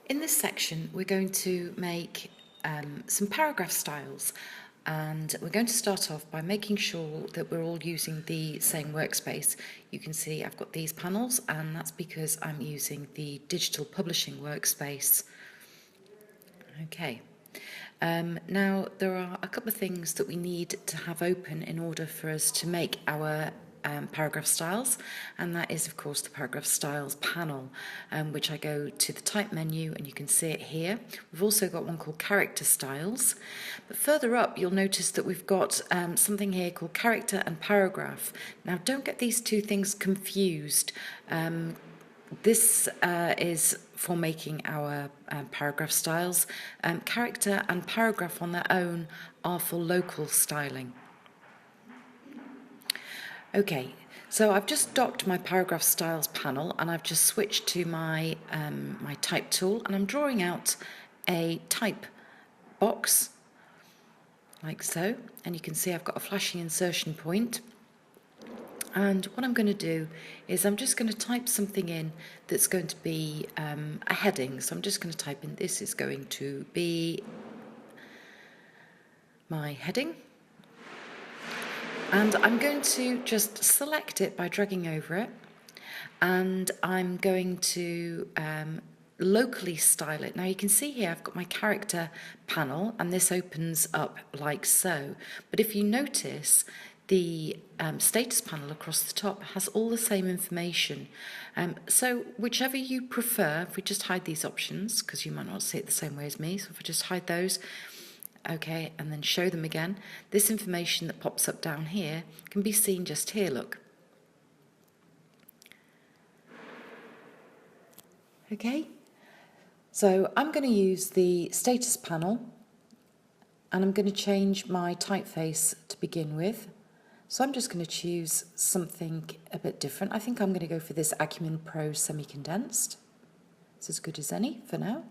In this section, we're going to make some paragraph styles, and we're going to start off by making sure that we're all using the same workspace. You can see I've got these panels, and that's because I'm using the digital publishing workspace. Okay. Now, there are a couple of things that we need to have open in order for us to make our paragraph styles, and that is of course the paragraph styles panel, which I go to the type menu and you can see it here. We've also got one called character styles, but further up you'll notice that we've got something here called character and paragraph. Now don't get these two things confused. This is for making our paragraph styles. Character and paragraph on their own are for local styling. Okay, so I've just docked my paragraph styles panel and I've just switched to my my type tool, and I'm drawing out a type box like so, and you can see I've got a flashing insertion point. And what I'm going to do is I'm just going to type something in that's going to be a heading. So I'm just going to type in, this is going to be my heading. And I'm going to just select it by dragging over it. And I'm going to locally style it. Now you can see here I've got my character panel, and this opens up like so. But if you notice, the status panel across the top has all the same information. So whichever you prefer, if we just hide these options, because you might not see it the same way as me, so if I just hide those, okay, and then show them again, this information that pops up down here can be seen just here, look. Okay, so I'm going to use the status panel, and I'm going to change my typeface to begin with. So I'm just going to choose something a bit different. I think I'm going to go for this Acumen Pro semi-condensed. It's as good as any for now.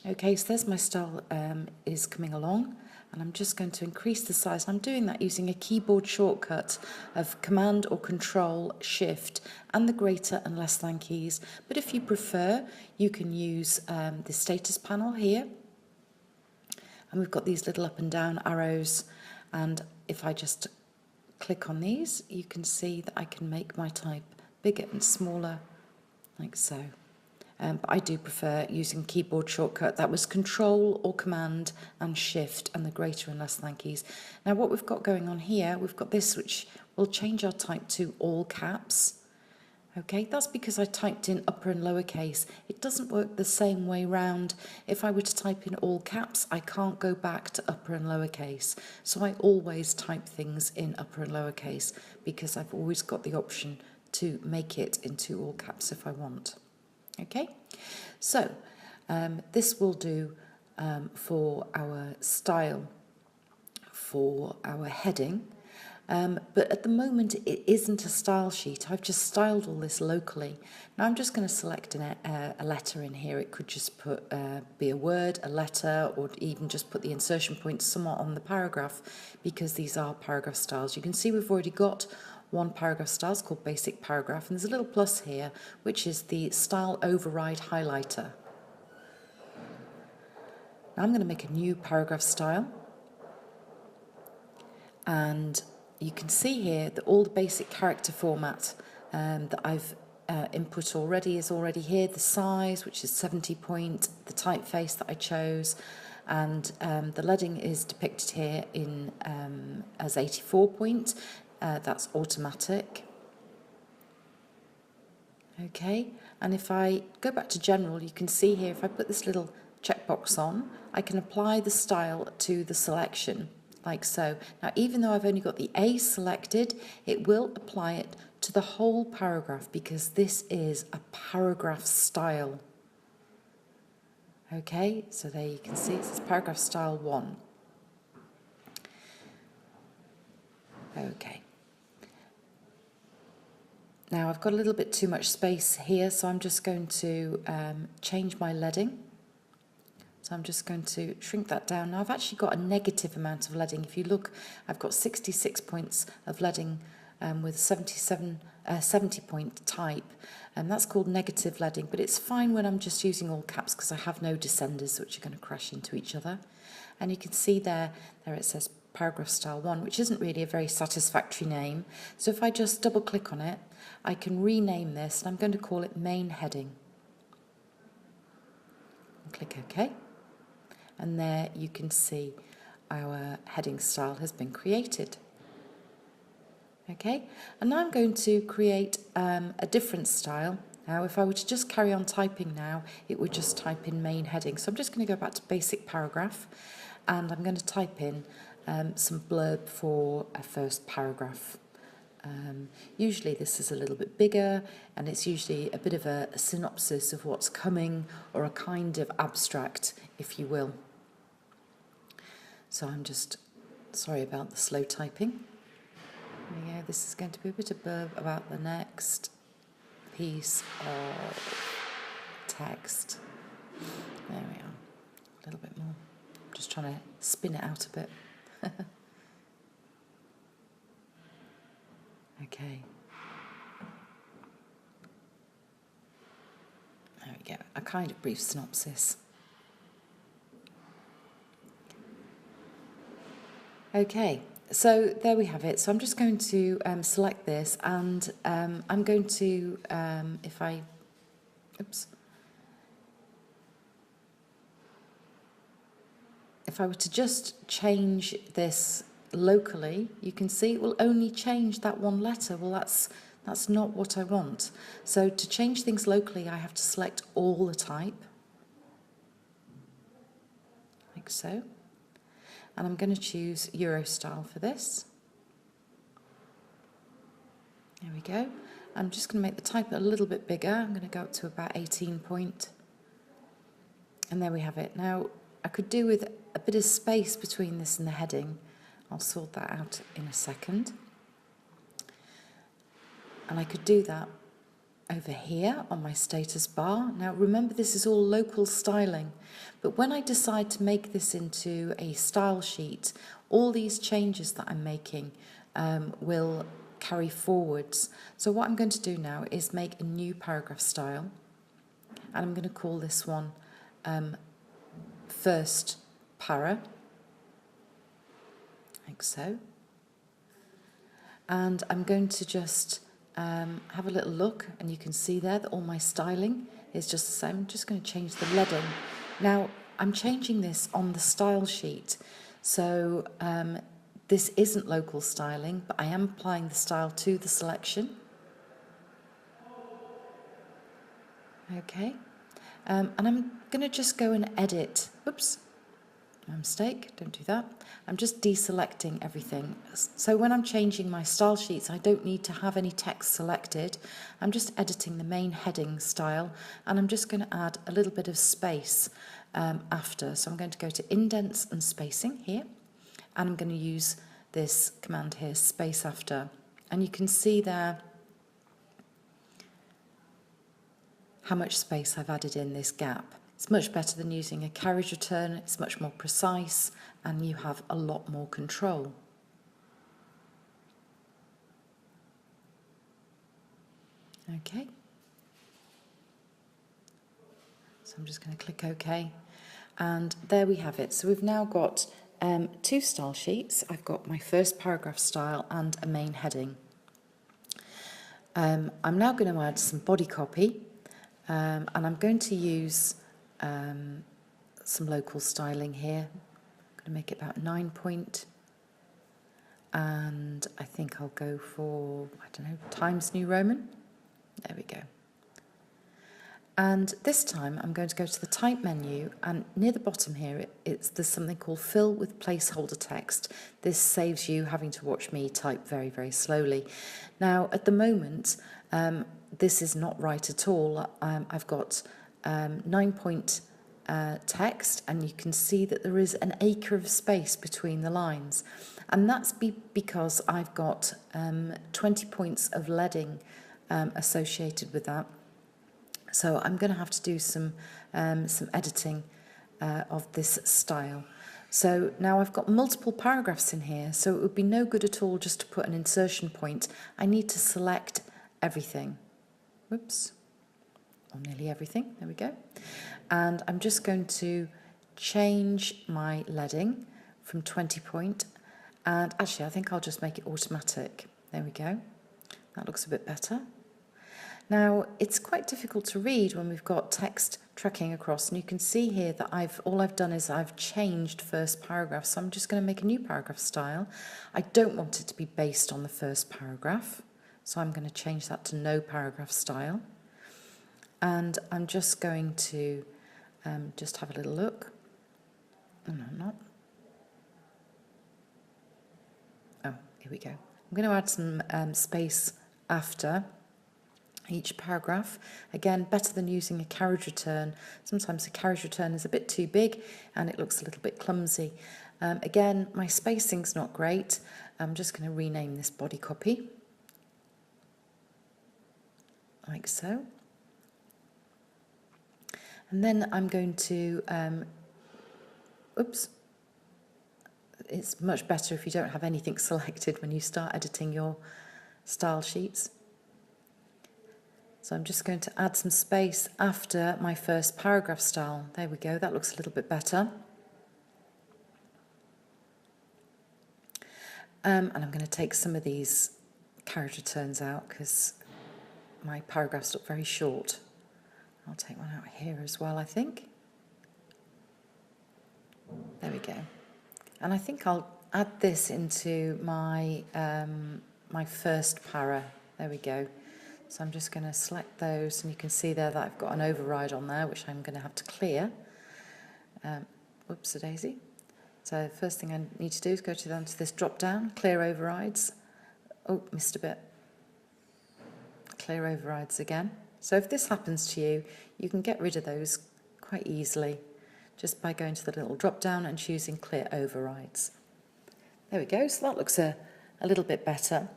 Okay, so there's my style is coming along, and I'm just going to increase the size. I'm doing that using a keyboard shortcut of Command or Control Shift and the greater and less than keys. But if you prefer, you can use the status panel here. And we've got these little up and down arrows, and if I just click on these, you can see that I can make my type bigger and smaller, like so. But I do prefer using keyboard shortcut. That was Control or Command and Shift and the greater and less than keys. Now what we've got going on here, we've got this which will change our type to all caps. Okay, that's because I typed in upper and lowercase. It doesn't work the same way round. If I were to type in all caps, I can't go back to upper and lowercase. So I always type things in upper and lowercase because I've always got the option to make it into all caps if I want. Okay, so this will do for our style, for our heading. But at the moment it isn't a style sheet. I've just styled all this locally. Now I'm just going to select a letter in here. It could just be a word, a letter, or even just put the insertion point somewhere on the paragraph, because these are paragraph styles. You can see we've already got one paragraph style. It's called Basic Paragraph, and there's a little plus here which is the Style Override highlighter. Now I'm going to make a new paragraph style, and you can see here that all the basic character format that I've input already is already here. The size, which is 70 point, the typeface that I chose, and the leading is depicted here in as 84 point. That's automatic. Okay, and if I go back to general, you can see here if I put this little checkbox on, I can apply the style to the selection, like so. Now, even though I've only got the A selected, it will apply it to the whole paragraph because this is a paragraph style. Okay, so there you can see it says paragraph style 1. Okay. Now I've got a little bit too much space here, so I'm just going to change my leading. So I'm just going to shrink that down. Now I've actually got a negative amount of leading. If you look, I've got 66 points of leading with 70-point type, and that's called negative leading, but it's fine when I'm just using all caps because I have no descenders which are going to crash into each other. And you can see there it says paragraph style 1, which isn't really a very satisfactory name. So if I just double click on it, I can rename this, and I'm going to call it main heading. Click OK, and there you can see our heading style has been created. Okay, and now I'm going to create a different style. Now if I were to just carry on typing now, it would just type in main heading. So I'm just going to go back to basic paragraph, and I'm going to type in some blurb for a first paragraph. Usually this is a little bit bigger, and it's usually a bit of a synopsis of what's coming, or a kind of abstract, if you will. So I'm just sorry about the slow typing. There we go. This is going to be a bit of blurb about the next piece of text. There we are. A little bit more. Just trying to spin it out a bit. Okay. There we go. A kind of brief synopsis. Okay, so there we have it. So I'm just going to select this, and I'm going to, if I were to just change this locally, you can see it will only change that one letter. Well, that's not what I want. So to change things locally, I have to select all the type, like so. And I'm going to choose Euro style for this. There we go. I'm just going to make the type a little bit bigger. I'm going to go up to about 18 point. And there we have it. Now, I could do with a bit of space between this and the heading. I'll sort that out in a second. And I could do that over here on my status bar. Now remember, this is all local styling, but when I decide to make this into a style sheet, all these changes that I'm making will carry forwards. So what I'm going to do now is make a new paragraph style, and I'm going to call this one first para, like so. And I'm going to just have a little look, and you can see there that all my styling is just the same. I'm just going to change the leading. Now I'm changing this on the style sheet, so this isn't local styling, but I am applying the style to the selection. Okay, and I'm going to just go and edit. Oops, my mistake, don't do that. I'm just deselecting everything. So when I'm changing my style sheets, I don't need to have any text selected. I'm just editing the main heading style, and I'm just going to add a little bit of space after. So I'm going to go to indents and spacing here, and I'm going to use this command here, space after. And you can see there how much space I've added in this gap. It's much better than using a carriage return. It's much more precise, and you have a lot more control. Okay. So I'm just going to click OK. And there we have it. So we've now got two style sheets. I've got my first paragraph style and a main heading. I'm now going to add some body copy, and I'm going to use some local styling here. I'm going to make it about 9 point, and I think I'll go for, I don't know, Times New Roman. There we go. And this time I'm going to go to the type menu, and near the bottom here there's something called fill with placeholder text. This saves you having to watch me type very, very slowly. Now at the moment this is not right at all. I've got 9 point text, and you can see that there is an acre of space between the lines, and that's because I've got 20 points of leading associated with that. So I'm going to have to do some editing of this style. So now I've got multiple paragraphs in here, so it would be no good at all just to put an insertion point. I need to select everything. Whoops. Or nearly everything. There we go. And I'm just going to change my leading from 20 point. And actually, I think I'll just make it automatic. There we go. That looks a bit better. Now, it's quite difficult to read when we've got text tracking across, and you can see here that all I've done is I've changed first paragraph, so I'm just going to make a new paragraph style. I don't want it to be based on the first paragraph, so I'm going to change that to no paragraph style. And I'm just going to just have a little look. Oh, no, I'm not. Oh, here we go. I'm going to add some space after each paragraph. Again, better than using a carriage return. Sometimes a carriage return is a bit too big and it looks a little bit clumsy. Again, my spacing's not great. I'm just going to rename this body copy, like so. And then I'm going to, oops, it's much better if you don't have anything selected when you start editing your style sheets. So I'm just going to add some space after my first paragraph style. There we go, that looks a little bit better. And I'm going to take some of these carriage returns out because my paragraphs look very short. I'll take one out here as well, I think. There we go. And I think I'll add this into my, my first para. There we go. So I'm just going to select those, and you can see there that I've got an override on there, which I'm going to have to clear. Whoops-a-daisy. So the first thing I need to do is go down to this drop-down, clear overrides. Oh, missed a bit. Clear overrides again. So if this happens to you, you can get rid of those quite easily just by going to the little drop-down and choosing clear overrides. There we go. So that looks a little bit better.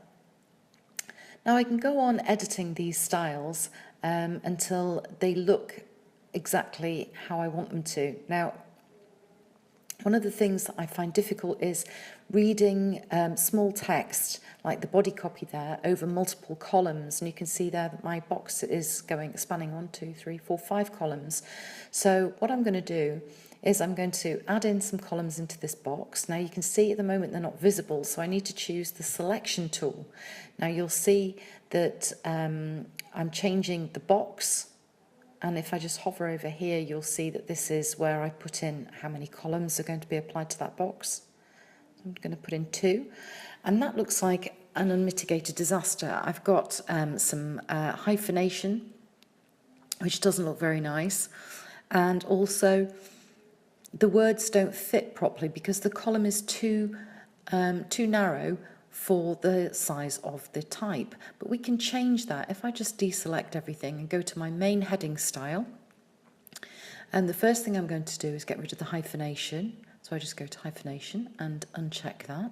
Now I can go on editing these styles until they look exactly how I want them to. Now, one of the things that I find difficult is reading small text, like the body copy there, over multiple columns. And you can see there that my box is spanning 1, 2, 3, 4, 5 columns. So what I'm going to do is I'm going to add in some columns into this box. Now you can see at the moment they're not visible, so I need to choose the selection tool. Now you'll see that I'm changing the box, and if I just hover over here, you'll see that this is where I put in how many columns are going to be applied to that box. I'm going to put in 2, and that looks like an unmitigated disaster. I've got some hyphenation, which doesn't look very nice, and also the words don't fit properly because the column is too narrow for the size of the type. But we can change that if I just deselect everything and go to my main heading style. And the first thing I'm going to do is get rid of the hyphenation. So I just go to hyphenation and uncheck that.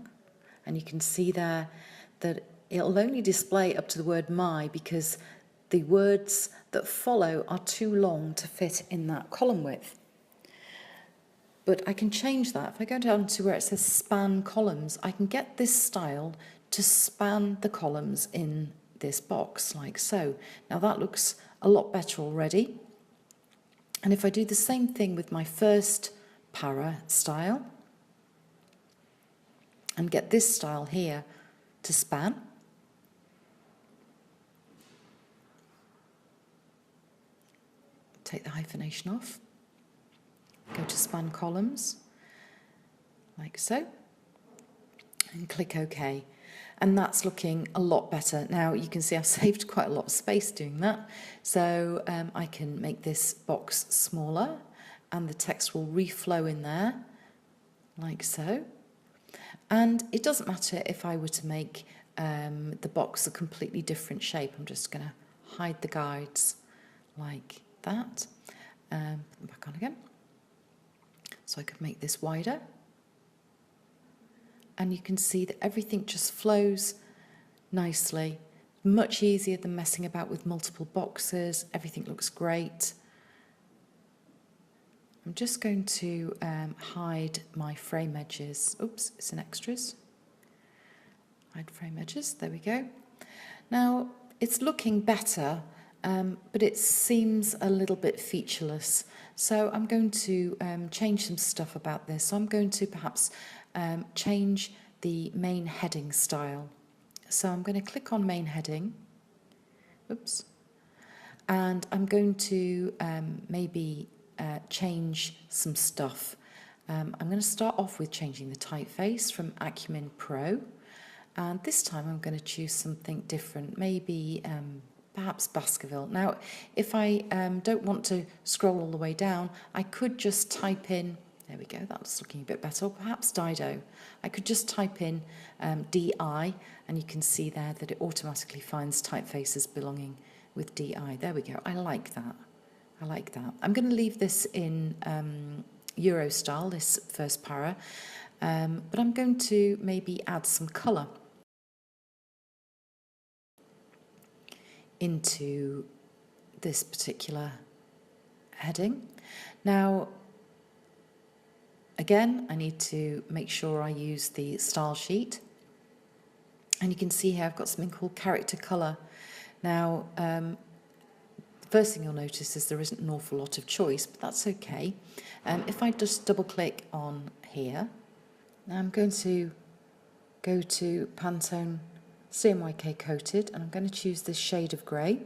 And you can see there that it'll only display up to the word my because the words that follow are too long to fit in that column width. But I can change that. If I go down to where it says span columns, I can get this style to span the columns in this box, like so. Now that looks a lot better already. And if I do the same thing with my first para style, and get this style here to span, take the hyphenation off, go to span columns, like so, and click OK. And that's looking a lot better. Now you can see I've saved quite a lot of space doing that. So I can make this box smaller and the text will reflow in there, like so. And it doesn't matter if I were to make the box a completely different shape. I'm just going to hide the guides like that. Back on again. So I could make this wider. And you can see that everything just flows nicely. Much easier than messing about with multiple boxes. Everything looks great. I'm just going to hide my frame edges. Oops, it's in extras. Hide frame edges, there we go. Now, it's looking better, but it seems a little bit featureless. So I'm going to change some stuff about this. So I'm going to perhaps change the main heading style. So I'm going to click on main heading. Oops. And I'm going to maybe change some stuff. I'm going to start off with changing the typeface from Acumen Pro. And this time I'm going to choose something different, maybe perhaps Baskerville. Now, if I don't want to scroll all the way down, I could just type in, there we go, that's looking a bit better, or perhaps Dido. I could just type in DI, and you can see there that it automatically finds typefaces belonging with DI. There we go, I like that. I like that. I'm going to leave this in Euro style, this first para, but I'm going to maybe add some colour into this particular heading. Now, again, I need to make sure I use the style sheet. And you can see here I've got something called character colour. Now, the first thing you'll notice is there isn't an awful lot of choice, but that's okay. If I just double click on here, now I'm going to go to Pantone CMYK Coated, and I'm going to choose this shade of grey.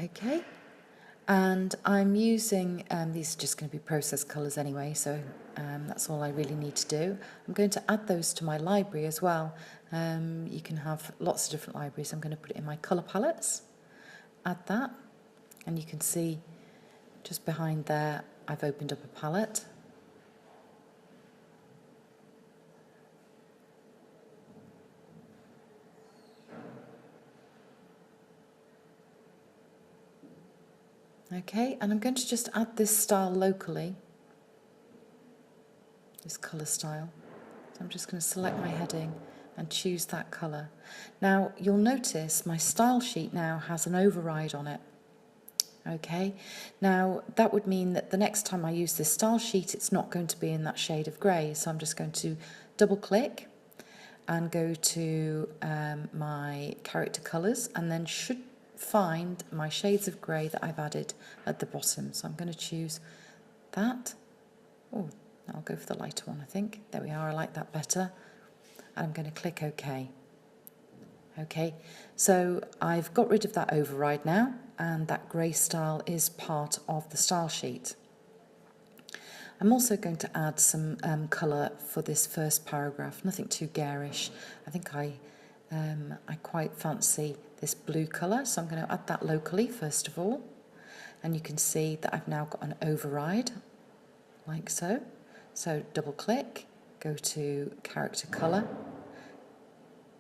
Okay, and I'm using, these are just going to be process colours anyway, so that's all I really need to do. I'm going to add those to my library as well. You can have lots of different libraries. I'm going to put it in my colour palettes, add that, and you can see just behind there I've opened up a palette. Okay, and I'm going to just add this style locally, this colour style. So I'm just going to select my heading and choose that colour. Now, you'll notice my style sheet now has an override on it. Okay, now that would mean that the next time I use this style sheet, it's not going to be in that shade of grey. So I'm just going to double click and go to my character colours, and then should find my shades of grey that I've added at the bottom. So I'm going to choose that. Oh, I'll go for the lighter one, I think. There we are, I like that better. And I'm going to click OK. Okay, so I've got rid of that override now, and that grey style is part of the style sheet. I'm also going to add some colour for this first paragraph, nothing too garish. I think I quite fancy this blue colour, so I'm going to add that locally first of all. And you can see that I've now got an override, like so. So double click, go to character colour,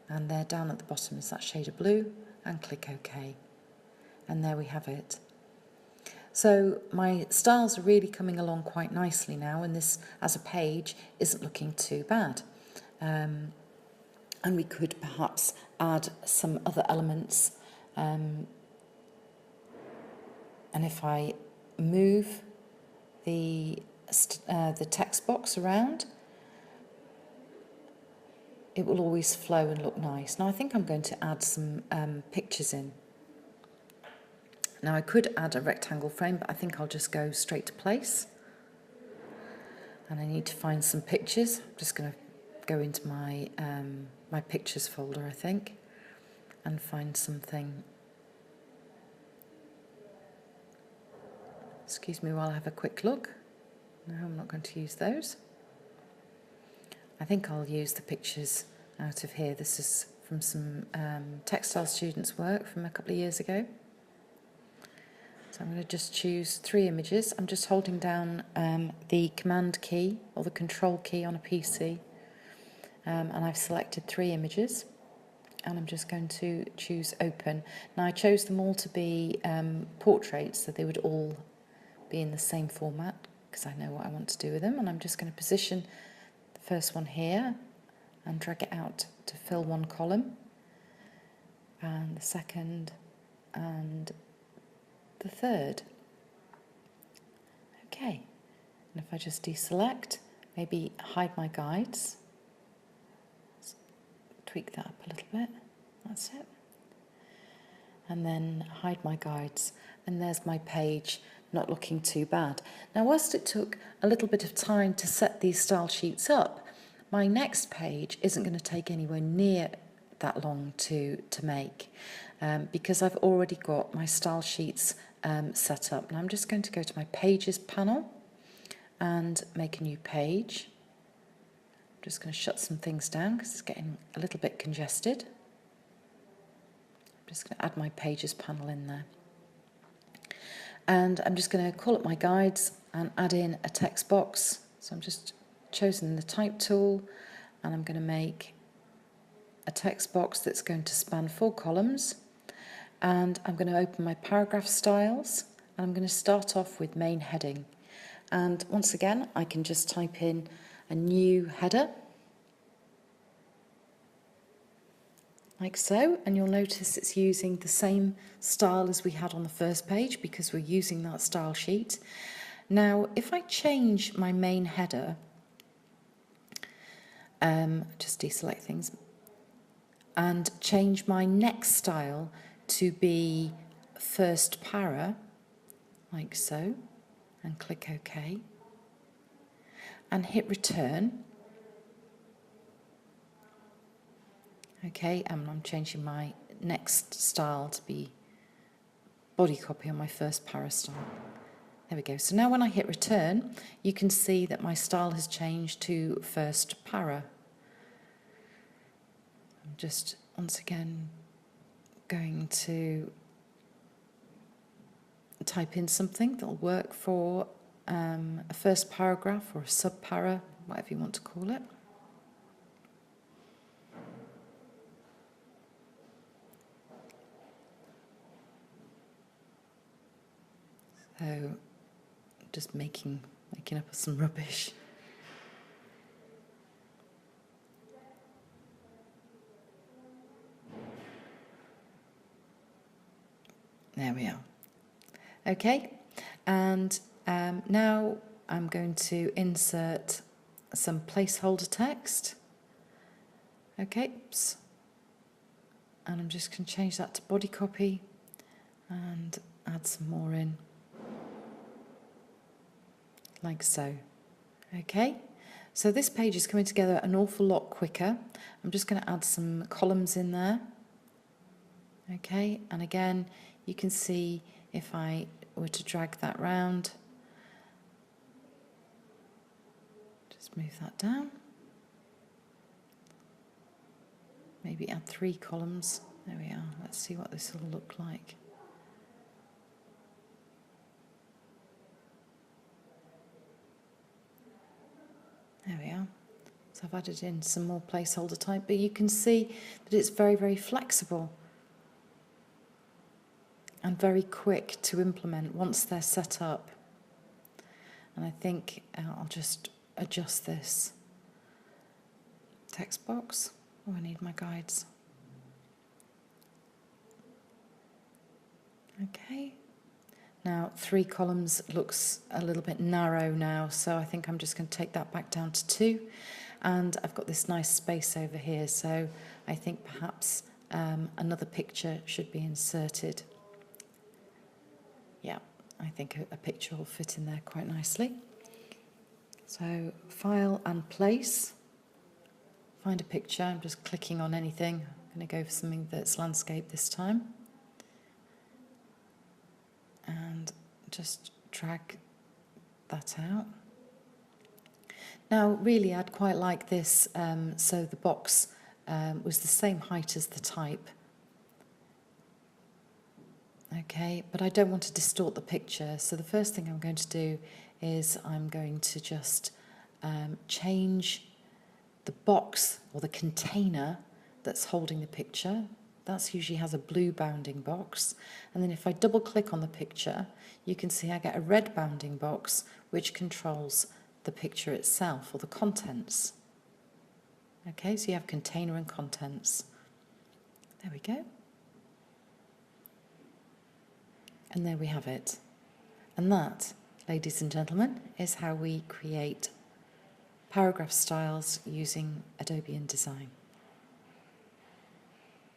and there down at the bottom is that shade of blue, and click OK. And there we have it. So my styles are really coming along quite nicely now, and this as a page isn't looking too bad. And we could perhaps add some other elements. And if I move the text box around, it will always flow and look nice. Now I think I'm going to add some pictures in. Now I could add a rectangle frame, but I think I'll just go straight to place. And I need to find some pictures. I'm just going to go into my my pictures folder, I think, and find something. Excuse me while I have a quick look. No, I'm not going to use those. I think I'll use the pictures out of here. This is from some textile students' work from a couple of years ago. So I'm going to just choose 3 images. I'm just holding down the command key or the control key on a PC, and I've selected 3 images, and I'm just going to choose open. Now I chose them all to be portraits, so they would all be in the same format because I know what I want to do with them, and I'm just going to position the first one here and drag it out to fill one column, and the second and the third. Okay, and if I just deselect, maybe hide my guides, tweak that up a little bit, that's it. And then hide my guides, and there's my page, not looking too bad. Now, whilst it took a little bit of time to set these style sheets up, my next page isn't going to take anywhere near that long to make, because I've already got my style sheets set up. Now I'm just going to go to my Pages panel and make a new page. I'm just going to shut some things down because it's getting a little bit congested. I'm just going to add my Pages panel in there. And I'm just going to call up my guides and add in a text box. So I'm just choosing the type tool, and I'm going to make a text box that's going to span 4 columns. And I'm going to open my paragraph styles, and I'm going to start off with main heading. And once again, I can just type in a new header, like so, and you'll notice it's using the same style as we had on the first page because we're using that style sheet. Now, if I change my main header, just deselect things, and change my next style to be first para, like so, and click OK, and hit return. Okay, and I'm changing my next style to be body copy on my first para style. There we go. So now when I hit return, you can see that my style has changed to first para. I'm just once again going to type in something that'll work for a first paragraph or a sub-para, whatever you want to call it. So just making up some rubbish. There we are. Okay, and now I'm going to insert some placeholder text. Okay, and I'm just going to change that to body copy and add some more in, like so. Okay, so this page is coming together an awful lot quicker. I'm just going to add some columns in there. Okay, and again, you can see if I were to drag that round, just move that down, maybe add 3 columns. There we are. Let's see what this will look like. There we are. So I've added in some more placeholder type, but you can see that it's very, very flexible and very quick to implement once they're set up. And I think I'll just adjust this text box. Oh, I need my guides. Okay. Now 3 columns looks a little bit narrow now, so I think I'm just going to take that back down to 2. And I've got this nice space over here, so I think perhaps another picture should be inserted. Yeah, I think a picture will fit in there quite nicely. So file and place, find a picture. I'm just clicking on anything. I'm going to go for something that's landscape this time. And just drag that out. Now, really, I'd quite like this so the box was the same height as the type. Okay, but I don't want to distort the picture, so the first thing I'm going to do is I'm going to just change the box or the container that's holding the picture. That usually has a blue bounding box, and then if I double click on the picture, you can see I get a red bounding box which controls the picture itself or the contents. Okay, so you have container and contents. There we go. And there we have it. And that, ladies and gentlemen, is how we create paragraph styles using Adobe InDesign.